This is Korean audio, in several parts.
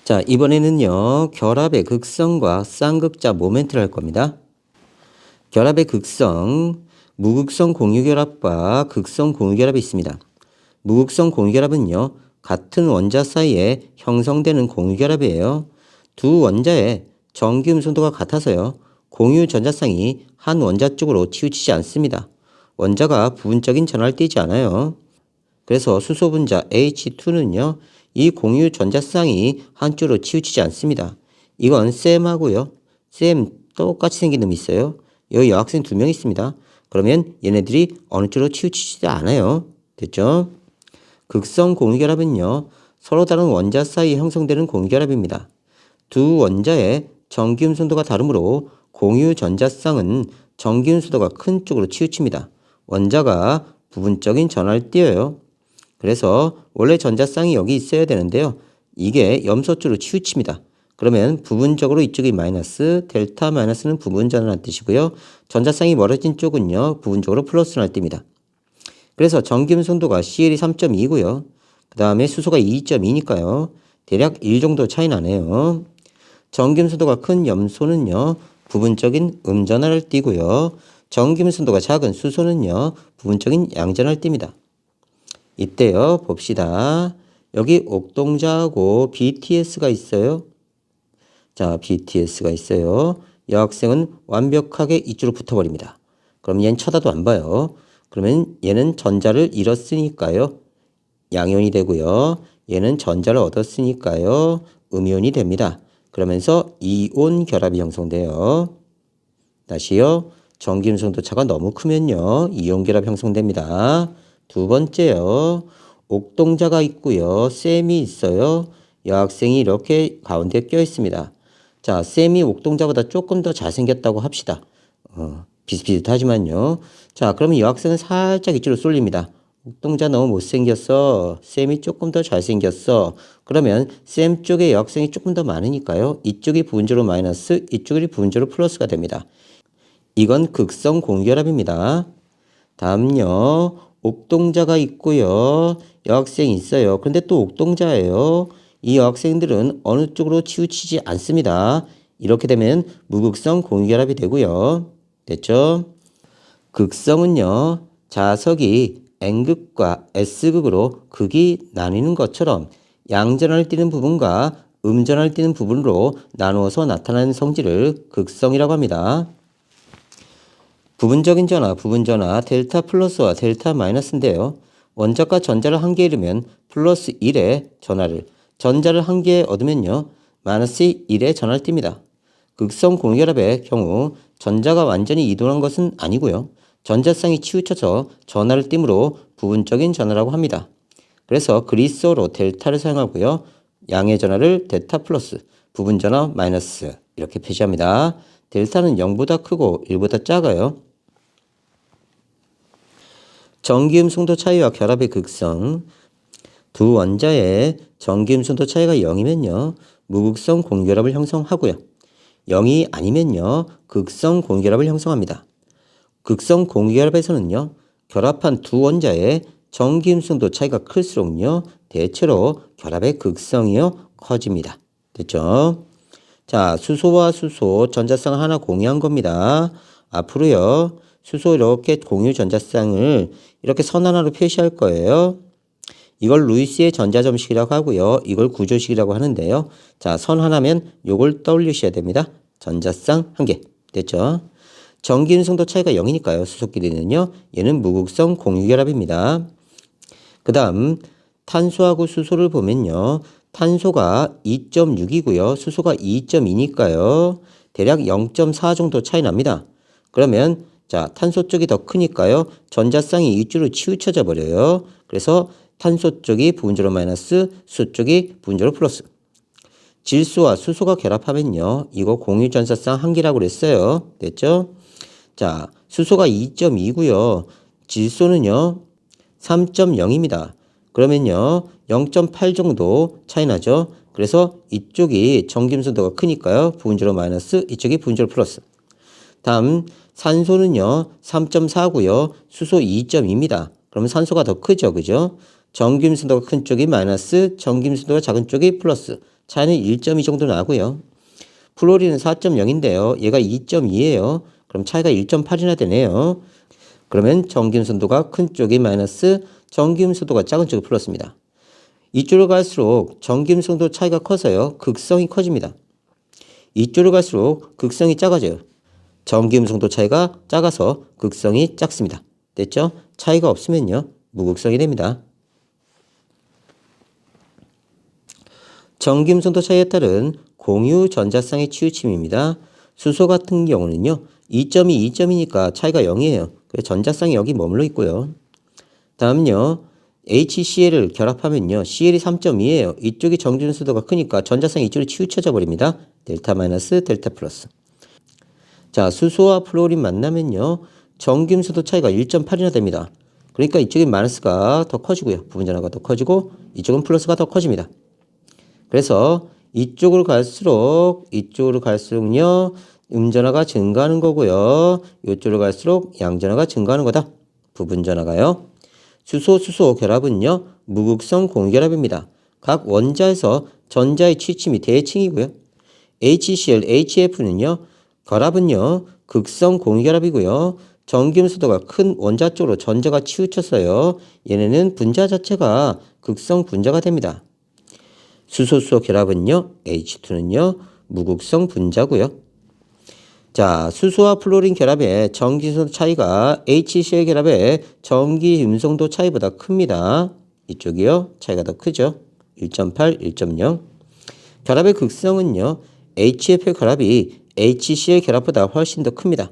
자, 이번에는요, 결합의 극성과 쌍극자 모멘트를 할 겁니다. 결합의 극성, 무극성 공유결합과 극성 공유결합이 있습니다. 무극성 공유결합은요, 같은 원자 사이에 형성되는 공유결합이에요. 두 원자의 전기음성도가 같아서요, 공유 전자쌍이 한 원자 쪽으로 치우치지 않습니다. 원자가 부분적인 전하를 띠지 않아요. 그래서 수소 분자 H2는요, 이 공유 전자쌍이 한쪽으로 치우치지 않습니다. 이건 쌤하고요. 쌤 똑같이 생긴 놈이 있어요. 여기 여학생 2명 있습니다. 그러면 얘네들이 어느 쪽으로 치우치지 않아요. 됐죠? 극성 공유결합은요, 서로 다른 원자 사이에 형성되는 공유결합입니다. 두 원자의 전기음순도가 다르므로 공유 전자쌍은 전기음순도가 큰 쪽으로 치우칩니다. 원자가 부분적인 전하를 띄어요. 그래서 원래 전자쌍이 여기 있어야 되는데요. 이게 염소 쪽으로 치우칩니다. 그러면 부분적으로 이쪽이 마이너스, 델타 마이너스는 부분 전환을 뜻이고요. 전자쌍이 멀어진 쪽은요, 부분적으로 플러스를 띱니다. 그래서 전기음성도가 CL이 3.2고요. 그 다음에 수소가 2.2니까요. 대략 1 정도 차이 나네요. 전기음성도가 큰 염소는요, 부분적인 음전하를 띠고요. 전기음성도가 작은 수소는요, 부분적인 양전하를 띱니다. 이때요, 봅시다. 여기 옥동자하고 BTS가 있어요. 자, BTS가 있어요. 여학생은 완벽하게 이쪽으로 붙어버립니다. 그럼 얘는 쳐다도 안 봐요. 그러면 얘는 전자를 잃었으니까요, 양이온이 되고요. 얘는 전자를 얻었으니까요, 음이온이 됩니다. 그러면서 이온 결합이 형성돼요. 다시요. 전기음성도 차가 너무 크면요, 이온 결합 형성됩니다. 두 번째요. 옥동자가 있고요. 쌤이 있어요. 여학생이 이렇게 가운데 껴 있습니다. 자, 쌤이 옥동자보다 조금 더 잘생겼다고 합시다. 비슷비슷하지만요. 자, 그러면 여학생은 살짝 이쪽으로 쏠립니다. 옥동자 너무 못생겼어. 쌤이 조금 더 잘생겼어. 그러면 쌤 쪽에 여학생이 조금 더 많으니까요, 이쪽이 부분적으로 마이너스, 이쪽이 부분적으로 플러스가 됩니다. 이건 극성 공유결합입니다. 다음요. 옥동자가 있고요. 여학생이 있어요. 그런데 또 옥동자예요. 이 여학생들은 어느 쪽으로 치우치지 않습니다. 이렇게 되면 무극성 공유결합이 되고요. 됐죠? 극성은요, 자석이 N극과 S극으로 극이 나뉘는 것처럼 양전하를 띠는 부분과 음전하를 띠는 부분으로 나누어서 나타나는 성질을 극성이라고 합니다. 부분적인 전하, 부분전하, 델타 플러스와 델타 마이너스인데요. 원자가 전자를 한 개 잃으면 플러스 1의 전하를, 전자를 한 개 얻으면요, 마이너스 1의 전하를 띱니다. 극성 공유결합의 경우 전자가 완전히 이동한 것은 아니고요, 전자쌍이 치우쳐서 전하를 띠므로 부분적인 전하라고 합니다. 그래서 그리스어로 델타를 사용하고요, 양의 전하를 델타 플러스, 부분 전하 마이너스 이렇게 표시합니다. 델타는 0보다 크고 1보다 작아요. 전기음성도 차이와 결합의 극성, 두 원자의 전기음성도 차이가 0이면요, 무극성 공유결합을 형성하고요. 0이 아니면요, 극성 공유결합을 형성합니다. 극성 공유결합에서는요, 결합한 두 원자의 전기음성도 차이가 클수록요, 대체로 결합의 극성이요, 커집니다. 됐죠? 자, 수소와 수소 전자쌍 하나 공유한 겁니다. 앞으로요, 수소 이렇게 공유 전자쌍을 이렇게 선 하나로 표시할 거예요. 이걸 루이스의 전자점식이라고 하고요, 이걸 구조식이라고 하는데요. 자, 선 하나면 요걸 떠올리셔야 됩니다. 전자쌍 한 개. 됐죠? 전기음성도 차이가 0이니까요. 수소끼리는요. 얘는 무극성 공유결합입니다. 그 다음 탄소하고 수소를 보면요, 탄소가 2.6이고요. 수소가 2.2니까요. 대략 0.4 정도 차이 납니다. 그러면 자, 탄소 쪽이 더 크니까요, 전자쌍이 이쪽으로 치우쳐져 버려요. 그래서 탄소 쪽이 부분적으로 마이너스, 수 쪽이 부분적으로 플러스. 질소와 수소가 결합하면요, 이거 공유 전자쌍 한 개라고 그랬어요. 됐죠? 자, 수소가 2.2고요. 질소는요, 3.0입니다. 그러면요, 0.8 정도 차이 나죠? 그래서 이쪽이 전기음성도가 크니까요, 부분적으로 마이너스, 이쪽이 부분적으로 플러스. 다음 산소는요, 3.4고요. 수소 2.2입니다. 그러면 산소가 더 크죠, 그죠? 전기음성도가 큰 쪽이 마이너스, 전기음성도가 작은 쪽이 플러스. 차이는 1.2 정도 나고요. 플로린은 4.0인데요. 얘가 2.2예요. 그럼 차이가 1.8이나 되네요. 그러면 전기음성도가 큰 쪽이 마이너스, 전기음성도가 작은 쪽이 플러스입니다. 이쪽으로 갈수록 전기음성도 차이가 커서요. 극성이 커집니다. 이쪽으로 갈수록 극성이 작아져요. 전기음성도 차이가 작아서 극성이 작습니다. 됐죠? 차이가 없으면요. 무극성이 됩니다. 전기음성도 차이에 따른 공유 전자쌍의 치우침입니다. 수소 같은 경우는요. 2.2, 2.2니까 차이가 0이에요. 그래서 전자쌍이 여기 머물러 있고요. 다음요. HCl을 결합하면요. Cl이 3.2예요. 이쪽이 전기음성도가 크니까 전자쌍이 이쪽으로 치우쳐져 버립니다. 델타 마이너스, 델타 플러스. 자, 수소와 플로린 만나면요. 전기음성도 차이가 1.8이나 됩니다. 그러니까 이쪽이 마이너스가 더 커지고요. 부분전화가 더 커지고 이쪽은 플러스가 더 커집니다. 그래서 이쪽으로 갈수록요. 음전화가 증가하는 거고요. 이쪽으로 갈수록 양전화가 증가하는 거다. 부분전화가요. 수소 결합은요. 무극성 공유결합입니다. 각 원자에서 전자의 취침이 대칭이고요. HCl, HF는요. 결합은요. 극성 공유결합이고요. 전기음성도가 큰 원자 쪽으로 전자가 치우쳤어요. 얘네는 분자 자체가 극성 분자가 됩니다. 수소 결합은요. H2는요. 무극성 분자고요. 자, 수소와 플로린 결합의 전기음성도 차이가 HCl 결합의 전기음성도 차이보다 큽니다. 이쪽이요. 차이가 더 크죠. 1.8, 1.0. 결합의 극성은요. HF 결합이 HCl 결합보다 훨씬 더 큽니다.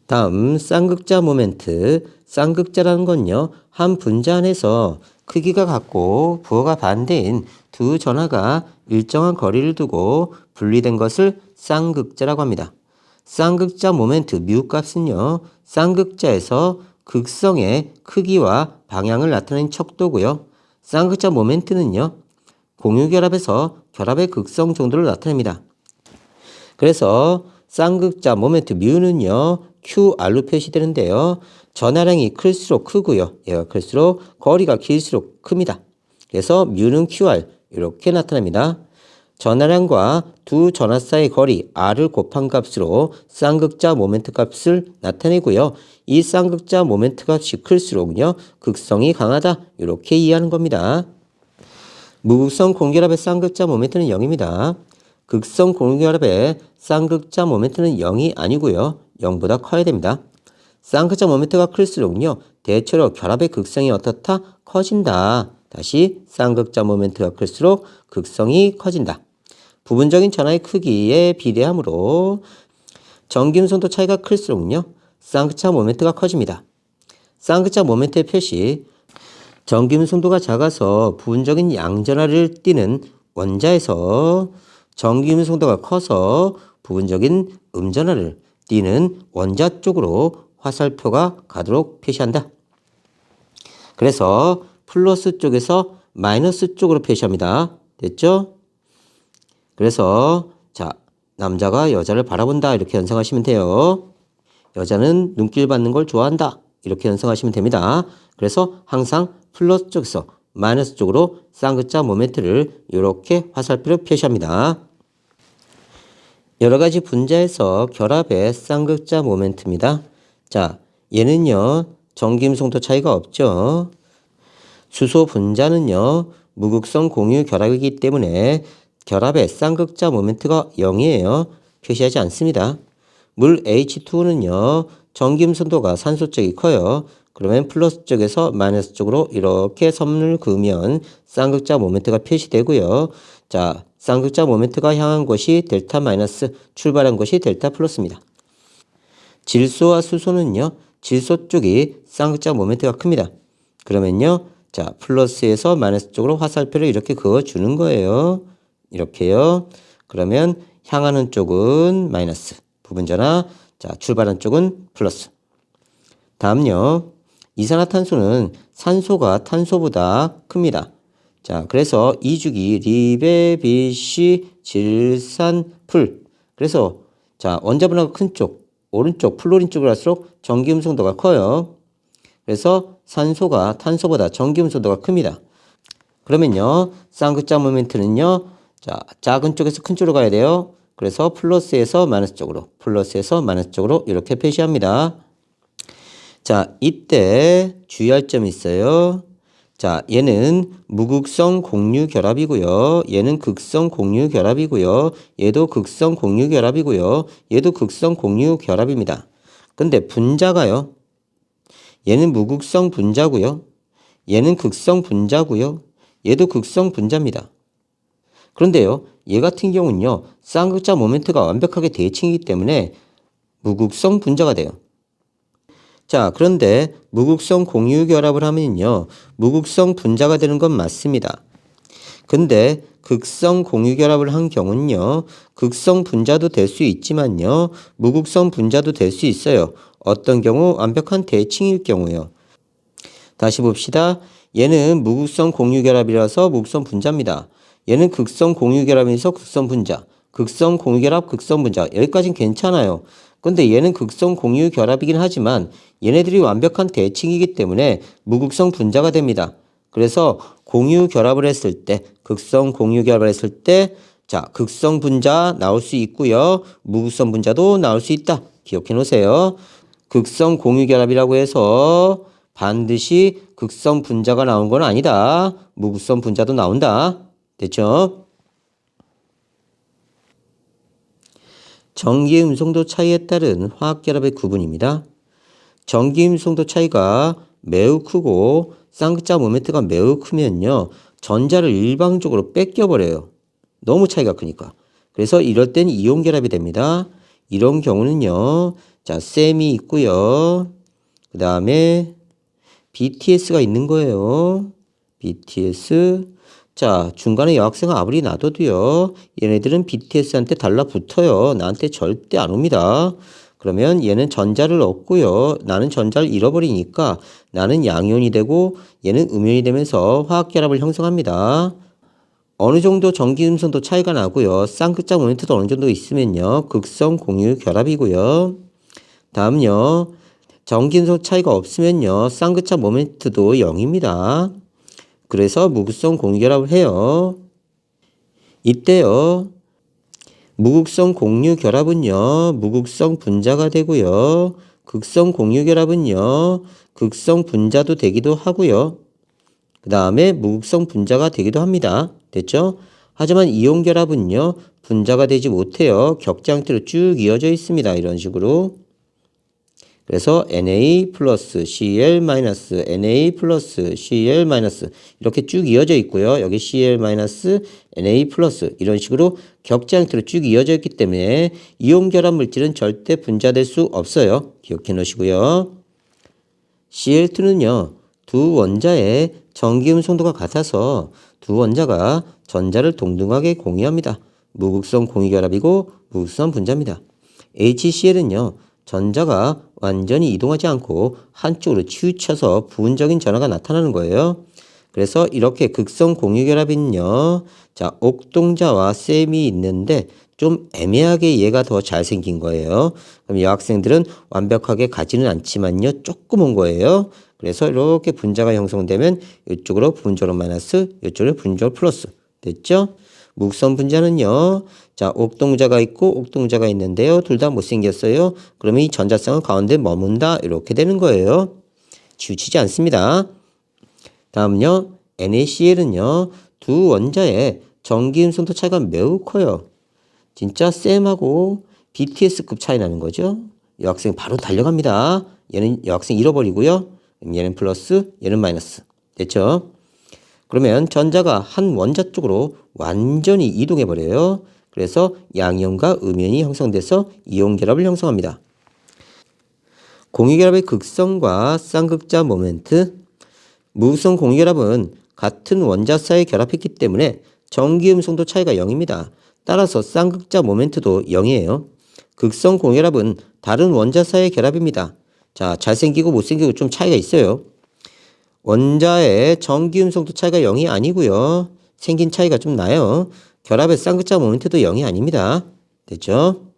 다음 쌍극자 모멘트. 쌍극자라는 건요. 한 분자 안에서 크기가 같고 부호가 반대인 두 전하가 일정한 거리를 두고 분리된 것을 쌍극자라고 합니다. 쌍극자 모멘트 μ 값은요. 쌍극자에서 극성의 크기와 방향을 나타내는 척도고요. 쌍극자 모멘트는요. 공유결합에서 결합의 극성 정도를 나타냅니다. 그래서 쌍극자 모멘트 μ는요. QR로 표시되는데요. 전하량이 클수록 크고요. 얘가 클수록 거리가 길수록 큽니다. 그래서 μ는 QR 이렇게 나타납니다. 전하량과 두 전하 사이의 거리 R을 곱한 값으로 쌍극자 모멘트 값을 나타내고요. 이 쌍극자 모멘트 값이 클수록요. 극성이 강하다. 이렇게 이해하는 겁니다. 무극성 공결합의 쌍극자 모멘트는 0입니다. 극성 공결합의 쌍극자 모멘트는 0이 아니고요. 0보다 커야 됩니다. 쌍극자 모멘트가 클수록요. 대체로 결합의 극성이 어떻다? 커진다. 다시 쌍극자 모멘트가 클수록 극성이 커진다. 부분적인 전하의 크기에 비례하므로 전기음성도 차이가 클수록요. 쌍극자 모멘트가 커집니다. 쌍극자 모멘트의 표시. 전기음성도가 작아서 부분적인 양전하를 띠는 원자에서 전기음성도가 커서 부분적인 음전하를 띠는 원자 쪽으로 화살표가 가도록 표시한다. 그래서 플러스 쪽에서 마이너스 쪽으로 표시합니다. 됐죠? 그래서 자, 남자가 여자를 바라본다 이렇게 연상하시면 돼요. 여자는 눈길 받는 걸 좋아한다 이렇게 연상하시면 됩니다. 그래서 항상 플러스 쪽에서 마이너스 쪽으로 쌍극자 모멘트를 이렇게 화살표로 표시합니다. 여러 가지 분자에서 결합의 쌍극자 모멘트입니다. 자, 얘는요. 전기음성도 차이가 없죠. 수소 분자는요. 무극성 공유 결합이기 때문에 결합의 쌍극자 모멘트가 0이에요. 표시하지 않습니다. 물 H2O는요. 전기음성도가 산소 쪽이 커요. 그러면 플러스 쪽에서 마이너스 쪽으로 이렇게 선을 그으면 쌍극자 모멘트가 표시되고요. 자, 쌍극자 모멘트가 향한 곳이 델타 마이너스, 출발한 곳이 델타 플러스입니다. 질소와 수소는요. 질소 쪽이 쌍극자 모멘트가 큽니다. 그러면요. 자, 플러스에서 마이너스 쪽으로 화살표를 이렇게 그어주는 거예요. 이렇게요. 그러면 향하는 쪽은 마이너스, 부분전화. 자, 출발한 쪽은 플러스. 다음요. 이산화탄소는 산소가 탄소보다 큽니다. 자, 그래서 이 주기 리베비시 질산풀. 그래서 자, 원자분화가 큰 쪽, 오른쪽 플로린 쪽으로 갈수록 전기음성도가 커요. 그래서 산소가 탄소보다 전기음속도가 큽니다. 그러면요, 쌍극자 모멘트는요, 자, 작은 쪽에서 큰 쪽으로 가야 돼요. 그래서 플러스에서 마이너스 쪽으로, 플러스에서 마이너스 쪽으로 이렇게 표시합니다. 자, 이때 주의할 점이 있어요. 자, 얘는 무극성 공유 결합이고요. 얘는 극성 공유 결합이고요. 얘도 극성 공유 결합이고요. 얘도 극성 공유 결합입니다. 근데 분자가요. 얘는 무극성 분자고요. 얘는 극성 분자고요. 얘도 극성 분자입니다. 그런데요, 얘 같은 경우는요, 쌍극자 모멘트가 완벽하게 대칭이기 때문에 무극성 분자가 돼요. 자, 그런데 무극성 공유 결합을 하면요, 무극성 분자가 되는 건 맞습니다. 근데 극성 공유 결합을 한 경우는요, 극성 분자도 될 수 있지만요, 무극성 분자도 될 수 있어요. 어떤 경우? 완벽한 대칭일 경우요. 다시 봅시다. 얘는 무극성 공유 결합이라서 무극성 분자입니다. 얘는 극성 공유 결합이라서 극성 분자. 극성 공유 결합, 극성 분자. 여기까지는 괜찮아요. 근데 얘는 극성 공유 결합이긴 하지만 얘네들이 완벽한 대칭이기 때문에 무극성 분자가 됩니다. 그래서 공유 결합을 했을 때, 극성 공유 결합을 했을 때, 자, 극성 분자 나올 수 있고요. 무극성 분자도 나올 수 있다. 기억해 놓으세요. 극성 공유 결합이라고 해서 반드시 극성 분자가 나온 건 아니다. 무극성 분자도 나온다. 됐죠? 전기 음성도 차이에 따른 화학결합의 구분입니다. 전기 음성도 차이가 매우 크고 쌍극자 모멘트가 매우 크면요, 전자를 일방적으로 뺏겨버려요. 너무 차이가 크니까. 그래서 이럴 땐 이온 결합이 됩니다. 이런 경우는요, 자, 셈이 있고요. 그 다음에 BTS가 있는 거예요. BTS. 자, 중간에 여학생 아무리 놔둬도요, 얘네들은 BTS한테 달라붙어요. 나한테 절대 안 옵니다. 그러면 얘는 전자를 얻고요. 나는 전자를 잃어버리니까 나는 양이온이 되고 얘는 음이온이 되면서 화학결합을 형성합니다. 어느 정도 전기 음성도 차이가 나고요. 쌍극자 모멘트도 어느 정도 있으면요, 극성 공유 결합이고요. 다음요, 전기 음성 차이가 없으면요, 쌍극자 모멘트도 0입니다. 그래서 무극성 공유 결합을 해요. 이때요, 무극성 공유 결합은요, 무극성 분자가 되고요. 극성 공유 결합은요, 극성 분자도 되기도 하고요. 그 다음에 무극성 분자가 되기도 합니다. 됐죠? 하지만 이온 결합은요, 분자가 되지 못해요. 격자 형태로 쭉 이어져 있습니다. 이런 식으로. 그래서 Na 플러스 Cl 마이너스 Na 플러스 Cl 마이너스 이렇게 쭉 이어져 있고요. 여기 Cl 마이너스 Na 플러스 이런 식으로 격자 형태로 쭉 이어져 있기 때문에 이온 결합 물질은 절대 분자될 수 없어요. 기억해 놓으시고요. Cl2는요. 두 원자의 전기 음성도가 같아서 두 원자가 전자를 동등하게 공유합니다. 무극성 공유 결합이고 무극성 분자입니다. HCl은요. 전자가 완전히 이동하지 않고 한쪽으로 치우쳐서 부분적인 전하가 나타나는 거예요. 그래서 이렇게 극성 공유 결합은요, 자, 옥동자와 셈이 있는데 좀 애매하게 얘가 더 잘생긴 거예요. 그럼 여학생들은 완벽하게 가지는 않지만요, 조금 온 거예요. 그래서 이렇게 분자가 형성되면 이쪽으로 부분적으로 마이너스, 이쪽으로 부분적으로 플러스. 됐죠? 무극성 분자는요, 자, 옥동자가 있고 옥동자가 있는데요. 둘 다 못생겼어요. 그러면 이 전자쌍은 가운데 머문다. 이렇게 되는 거예요. 치우치지 않습니다. 다음은요, NaCl은요, 두 원자의 전기 음성도 차이가 매우 커요. 진짜 쌤하고 BTS급 차이 나는 거죠. 여학생 바로 달려갑니다. 얘는 여학생 잃어버리고요. 얘는 플러스, 얘는 마이너스. 됐죠? 그러면 전자가 한 원자 쪽으로 완전히 이동해 버려요. 그래서 양이온과 음이온이 형성돼서 이온 결합을 형성합니다. 공유 결합의 극성과 쌍극자 모멘트. 무극성 공유 결합은 같은 원자 사이에 결합했기 때문에 전기 음성도 차이가 0입니다. 따라서 쌍극자 모멘트도 0이에요. 극성 공유 결합은 다른 원자 사이의 결합입니다. 자, 잘생기고 못생기고 좀 차이가 있어요. 원자의 전기 음성도 차이가 0이 아니고요. 생긴 차이가 좀 나요. 결합의 쌍극자 모멘트도 0이 아닙니다. 됐죠?